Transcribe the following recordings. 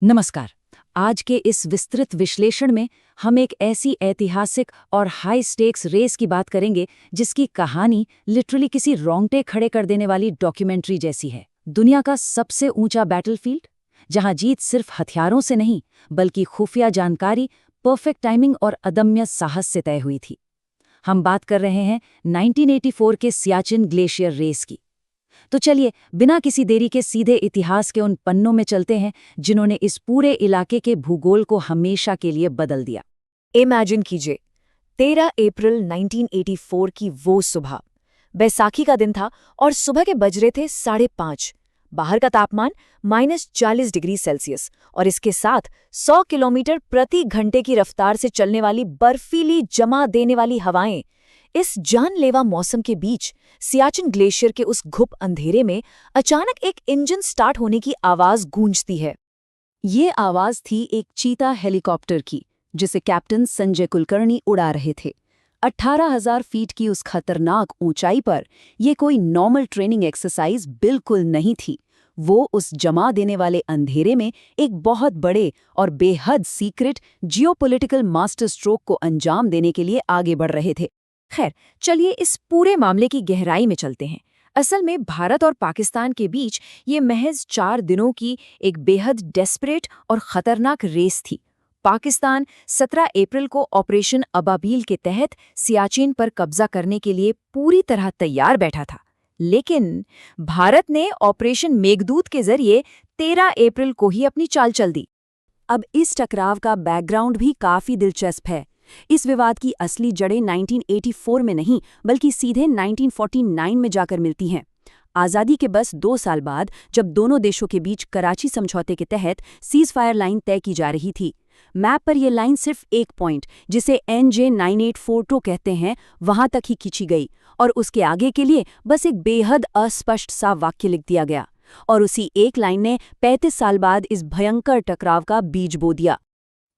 नमस्कार। आज के इस विस्तृत विश्लेषण में हम एक ऐसी ऐतिहासिक और हाई स्टेक्स रेस की बात करेंगे जिसकी कहानी लिटरली किसी रोंगटे खड़े कर देने वाली डॉक्यूमेंट्री जैसी है। दुनिया का सबसे ऊंचा बैटलफील्ड, जहां जीत सिर्फ हथियारों से नहीं बल्कि खुफिया जानकारी, परफेक्ट टाइमिंग और अदम्य साहस से तय हुई थी। हम बात कर रहे हैं 1984 के सियाचिन ग्लेशियर रेस की। तो चलिए बिना किसी देरी के सीधे इतिहास के उन पन्नों में चलते हैं जिन्होंने इस पूरे इलाके के भूगोल को हमेशा के लिए बदल दिया। इमेजिन कीजिए 13 अप्रैल 1984 की वो सुबह। बैसाखी का दिन था और सुबह के बज रहे थे 5:30। बाहर का तापमान -40 डिग्री सेल्सियस और इसके साथ 100 किलोमीटर प्रति घंटे की रफ्तार से चलने वाली बर्फीली जमा देने वाली हवाएं। इस जानलेवा मौसम के बीच सियाचिन ग्लेशियर के उस घुप अंधेरे में अचानक एक इंजन स्टार्ट होने की आवाज गूंजती है। ये आवाज थी एक चीता हेलीकॉप्टर की, जिसे कैप्टन संजय कुलकर्णी उड़ा रहे थे। 18,000 फीट की उस खतरनाक ऊंचाई पर यह कोई नॉर्मल ट्रेनिंग एक्सरसाइज बिल्कुल नहीं थी। वो उस जमा देने वाले अंधेरे में एक बहुत बड़े और बेहद सीक्रेट जियोपॉलिटिकल मास्टर स्ट्रोक को अंजाम देने के लिए आगे बढ़ रहे थे। खैर, चलिए इस पूरे मामले की गहराई में चलते हैं। असल में भारत और पाकिस्तान के बीच ये महज 4 दिनों की एक बेहद डेस्परेट और खतरनाक रेस थी। पाकिस्तान 17 अप्रैल को ऑपरेशन अबाबील के तहत सियाचिन पर कब्जा करने के लिए पूरी तरह तैयार बैठा था, लेकिन भारत ने ऑपरेशन मेघदूत के जरिए 13 अप्रैल को ही अपनी चाल चल दी। अब इस टकराव का बैकग्राउंड भी काफी दिलचस्प है। इस विवाद की असली जड़ें 1984 में नहीं बल्कि सीधे 1949 में जाकर मिलती हैं। आज़ादी के बस 2 साल बाद, जब दोनों देशों के बीच कराची समझौते के तहत सीज फायर लाइन तय की जा रही थी। मैप पर यह लाइन सिर्फ एक पॉइंट, जिसे NJ9842 कहते हैं, वहां तक ही खींची गई और उसके आगे के लिए बस एक बेहद अस्पष्ट सा वाक्य लिख दिया गया। और उसी एक लाइन ने 35 साल बाद इस भयंकर टकराव का बीज बो दिया।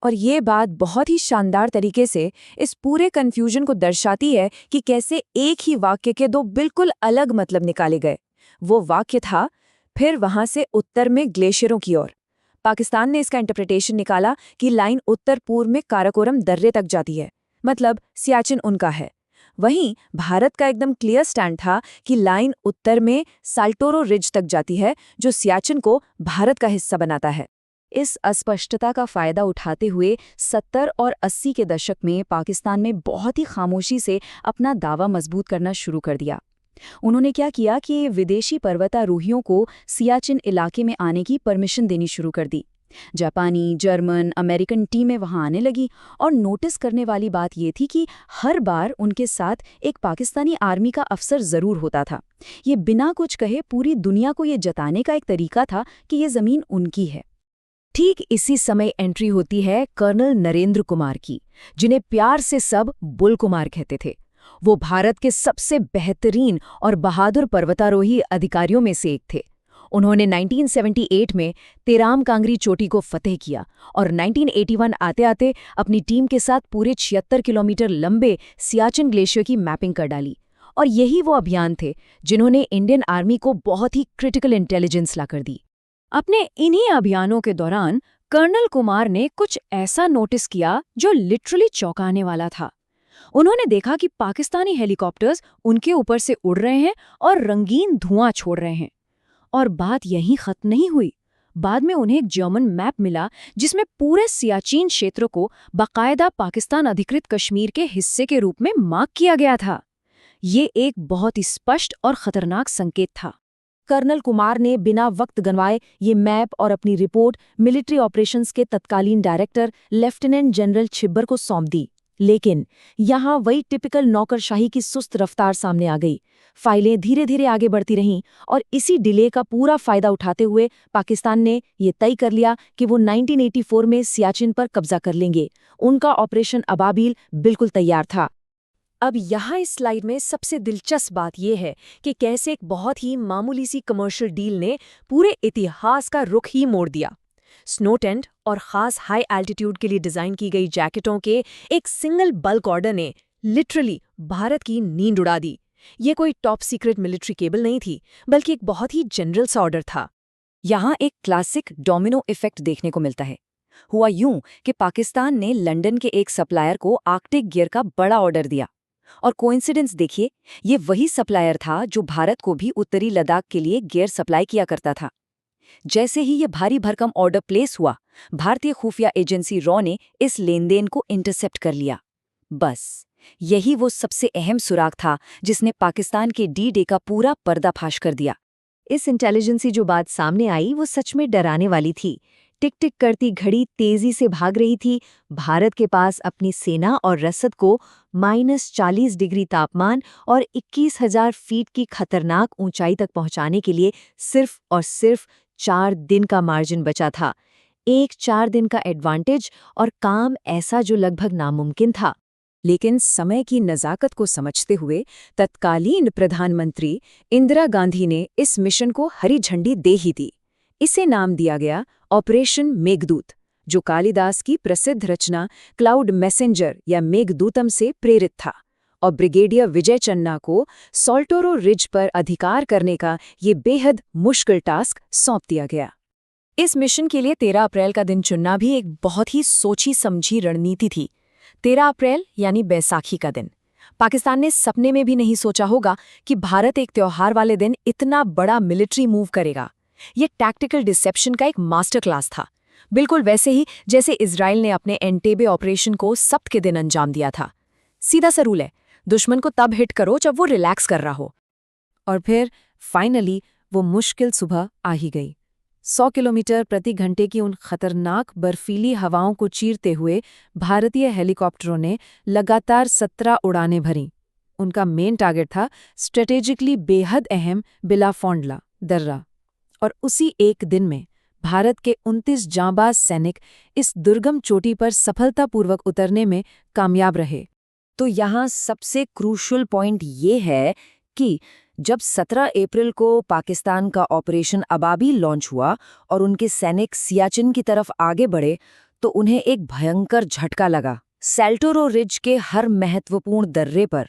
और ये बात बहुत ही शानदार तरीके से इस पूरे कन्फ्यूजन को दर्शाती है कि कैसे एक ही वाक्य के 2 बिल्कुल अलग मतलब निकाले गए। वो वाक्य था, फिर वहां से उत्तर में ग्लेशियरों की ओर। पाकिस्तान ने इसका इंटरप्रिटेशन निकाला कि लाइन उत्तर पूर्व में काराकोरम दर्रे तक जाती है, मतलब सियाचिन उनका है। वहीं भारत का एकदम क्लियर स्टैंड था कि लाइन उत्तर में साल्टोरो रिज तक जाती है, जो सियाचिन को भारत का हिस्सा बनाता है। इस अस्पष्टता का फायदा उठाते हुए 70 और 80 के दशक में पाकिस्तान में बहुत ही खामोशी से अपना दावा मजबूत करना शुरू कर दिया। उन्होंने क्या किया कि विदेशी पर्वतारोहियों को सियाचिन इलाके में आने की परमिशन देनी शुरू कर दी। जापानी, जर्मन, अमेरिकन टीमें वहां आने लगी और नोटिस करने वाली बात यह थी कि हर बार उनके साथ एक पाकिस्तानी आर्मी का अफसर जरूर होता था। ये बिना कुछ कहे पूरी दुनिया को ये जताने का एक तरीका था कि ये जमीन उनकी है। ठीक इसी समय एंट्री होती है कर्नल नरेंद्र कुमार की, जिन्हें प्यार से सब बुल कुमार कहते थे। वो भारत के सबसे बेहतरीन और बहादुर पर्वतारोही अधिकारियों में से एक थे। उन्होंने 1978 में तेराम कांगरी चोटी को फतेह किया और 1981 आते-आते अपनी टीम के साथ पूरे 76 किलोमीटर लंबे सियाचिन ग्लेशियर की मैपिंग कर डाली। और यही वो अभियान थे जिन्होंने इंडियन आर्मी को बहुत ही क्रिटिकल इंटेलिजेंस लाकर दी। अपने इन्हीं अभियानों के दौरान कर्नल कुमार ने कुछ ऐसा नोटिस किया जो लिटरली चौंकाने वाला था। उन्होंने देखा कि पाकिस्तानी हेलीकॉप्टर्स उनके ऊपर से उड़ रहे हैं और रंगीन धुआं छोड़ रहे हैं। और बात यहीं खत्म नहीं हुई। बाद में उन्हें एक जर्मन मैप मिला जिसमें पूरे सियाचिन क्षेत्र को बाकायदा पाकिस्तान अधिकृत कश्मीर के हिस्से के रूप में मार्क किया गया था। ये एक बहुत ही स्पष्ट और खतरनाक संकेत था। कर्नल कुमार ने बिना वक्त गंवाए ये मैप और अपनी रिपोर्ट मिलिट्री ऑपरेशंस के तत्कालीन डायरेक्टर लेफ्टिनेंट जनरल छिब्बर को सौंप दी। लेकिन यहाँ वही टिपिकल नौकरशाही की सुस्त रफ्तार सामने आ गई। फाइलें धीरे धीरे आगे बढ़ती रहीं और इसी डिले का पूरा फायदा उठाते हुए पाकिस्तान ने ये तय कर लिया कि वो 1984 में सियाचिन पर कब्जा कर लेंगे। उनका ऑपरेशन अबाबील बिल्कुल तैयार था। अब यहाँ इस स्लाइड में सबसे दिलचस्प बात यह है कि कैसे एक बहुत ही मामूली सी कमर्शियल डील ने पूरे इतिहास का रुख ही मोड़ दिया। स्नो टेंट और ख़ास हाई एल्टीट्यूड के लिए डिज़ाइन की गई जैकेटों के एक सिंगल बल्क ऑर्डर ने लिटरली भारत की नींद उड़ा दी। ये कोई टॉप सीक्रेट मिलिट्री केबल नहीं थी, बल्कि एक बहुत ही जनरल सा ऑर्डर था। यहाँ एक क्लासिक डोमिनो इफेक्ट देखने को मिलता है। हुआ यूं कि पाकिस्तान ने लंदन के एक सप्लायर को आर्कटिक गियर का बड़ा ऑर्डर दिया, और कोइंसिडेंस देखिए, ये वही सप्लायर था जो भारत को भी उत्तरी लद्दाख के लिए गियर सप्लाई किया करता था। जैसे ही ये भारी भरकम ऑर्डर प्लेस हुआ, भारतीय खुफिया एजेंसी रॉ ने इस लेनदेन को इंटरसेप्ट कर लिया। बस यही वो सबसे अहम सुराग था जिसने पाकिस्तान के डी-डे का पूरा पर्दाफाश कर दिया। इस इंटेलिजेंसी जो बात सामने आई वो सच में डराने वाली थी। टिक टिक करती घड़ी तेजी से भाग रही थी। भारत के पास अपनी सेना और रसद को -40 डिग्री तापमान और 21,000 फीट की खतरनाक ऊंचाई तक पहुंचाने के लिए सिर्फ और सिर्फ 4 दिन का मार्जिन बचा था। एक 4 दिन का एडवांटेज और काम ऐसा जो लगभग नामुमकिन था। लेकिन समय की नज़ाकत को समझते हुए तत्कालीन प्रधानमंत्री इंदिरा गांधी ने इस मिशन को हरी झंडी दे ही दी। इसे नाम दिया गया ऑपरेशन मेघदूत, जो कालिदास की प्रसिद्ध रचना क्लाउड मैसेंजर या मेघदूतम से प्रेरित था, और ब्रिगेडियर विजय चन्ना को सोल्टोरो रिज पर अधिकार करने का ये बेहद मुश्किल टास्क सौंप दिया गया। इस मिशन के लिए 13 अप्रैल का दिन चुनना भी एक बहुत ही सोची समझी रणनीति थी। 13 अप्रैल यानी बैसाखी का दिन। पाकिस्तान ने सपने में भी नहीं सोचा होगा कि भारत एक त्योहार वाले दिन इतना बड़ा मिलिट्री मूव करेगा। ये टैक्टिकल डिसेप्शन का एक मास्टर क्लास था, बिल्कुल वैसे ही जैसे इजराइल ने अपने एंटेबे ऑपरेशन को सब्त के दिन अंजाम दिया था। सीधा सा रूल है, दुश्मन को तब हिट करो जब वो रिलैक्स कर रहा हो। और फिर फाइनली वो मुश्किल सुबह आ ही गई। 100 किलोमीटर प्रति घंटे की उन खतरनाक बर्फीली हवाओं को चीरते हुए भारतीय हेलीकॉप्टरों ने लगातार 17 उड़ानें भरीं। उनका मेन टारगेट था स्ट्रेटेजिकली बेहद अहम बिलाफोंडला दर्रा। और उसी एक दिन में भारत के 29 जांबाज सैनिक इस दुर्गम चोटी पर सफलतापूर्वक उतरने में कामयाब रहे। तो यहाँ सबसे क्रूशल पॉइंट ये है कि जब 17 अप्रैल को पाकिस्तान का ऑपरेशन अबाबी लॉन्च हुआ और उनके सैनिक सियाचिन की तरफ आगे बढ़े, तो उन्हें एक भयंकर झटका लगा। सोल्टोरो रिज के हर महत्वपूर्ण दर्रे पर,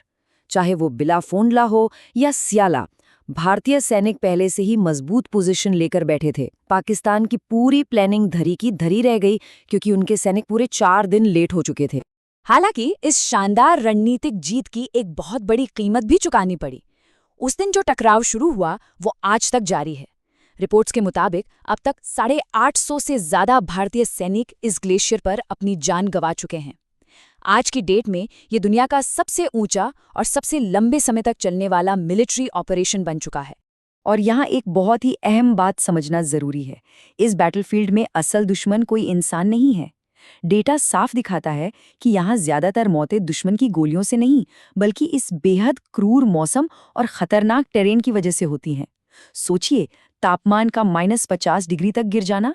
चाहे वो बिलाफोंडला हो या सियाला, भारतीय सैनिक पहले से ही मजबूत पोजीशन लेकर बैठे थे। पाकिस्तान की पूरी प्लानिंग धरी की धरी रह गई, क्योंकि उनके सैनिक पूरे 4 दिन लेट हो चुके थे। हालांकि इस शानदार रणनीतिक जीत की एक बहुत बड़ी कीमत भी चुकानी पड़ी। उस दिन जो टकराव शुरू हुआ वो आज तक जारी है। रिपोर्ट्स के मुताबिक अब तक 850 से ज्यादा भारतीय सैनिक इस ग्लेशियर पर अपनी जान गंवा चुके हैं। आज की डेट में ये दुनिया का सबसे ऊंचा और सबसे लंबे समय तक चलने वाला मिलिट्री ऑपरेशन बन चुका है। और यहाँ एक बहुत ही अहम बात समझना जरूरी है। इस बैटलफील्ड में असल दुश्मन कोई इंसान नहीं है। डेटा साफ दिखाता है कि यहाँ ज्यादातर मौतें दुश्मन की गोलियों से नहीं, बल्कि इस बेहद क्रूर मौसम और खतरनाक टेरेन की वजह से होती हैं। सोचिए, तापमान का -50 डिग्री तक गिर जाना,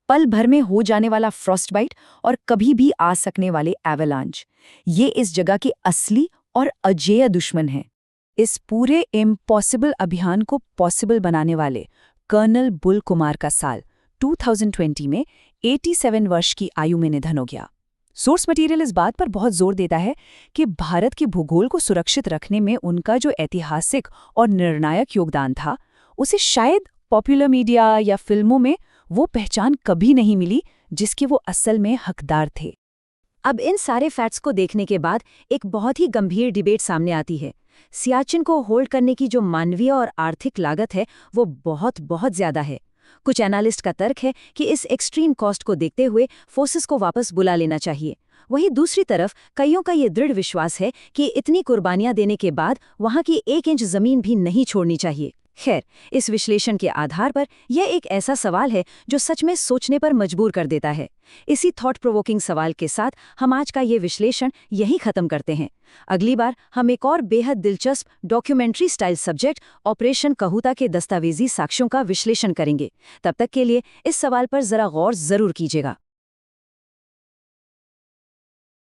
पल भर में हो जाने वाला फ्रॉस्ट बाइट और कभी भी आ सकने वाले एवलांच। ये इस जगह के असली और अजेय दुश्मन हैं। इस पूरे इम्पॉसिबल अभियान को पॉसिबल बनाने वाले कर्नल बुल कुमार का साल 2020 में 87 वर्ष की आयु में निधन हो गया। सोर्स मटेरियल इस बात पर बहुत जोर देता है कि भारत के भूगोल को सुरक्षित रखने में उनका जो ऐतिहासिक और निर्णायक योगदान था, उसे शायद पॉपुलर मीडिया या फिल्मों में वो पहचान कभी नहीं मिली जिसके वो असल में हकदार थे। अब इन सारे फैक्ट्स को देखने के बाद एक बहुत ही गंभीर डिबेट सामने आती है। सियाचिन को होल्ड करने की जो मानवीय और आर्थिक लागत है वो बहुत ज्यादा है। कुछ एनालिस्ट का तर्क है कि इस एक्सट्रीम कॉस्ट को देखते हुए फोर्सेस को वापस बुला लेना चाहिए। वहीं दूसरी तरफ कईयों का ये दृढ़ विश्वास है कि इतनी कुर्बानियां देने के बाद वहां की 1 इंच जमीन भी नहीं छोड़नी चाहिए। खैर, इस विश्लेषण के आधार पर यह एक ऐसा सवाल है जो सच में सोचने पर मजबूर कर देता है। इसी थॉट प्रोवोकिंग सवाल के साथ हम आज का ये विश्लेषण यहीं खत्म करते हैं। अगली बार हम एक और बेहद दिलचस्प documentary style subject operation Kahuta के दस्तावेजी साक्ष्यों का विश्लेषण करेंगे। तब तक के लिए इस सवाल पर जरा गौर जरूर कीजिएगा।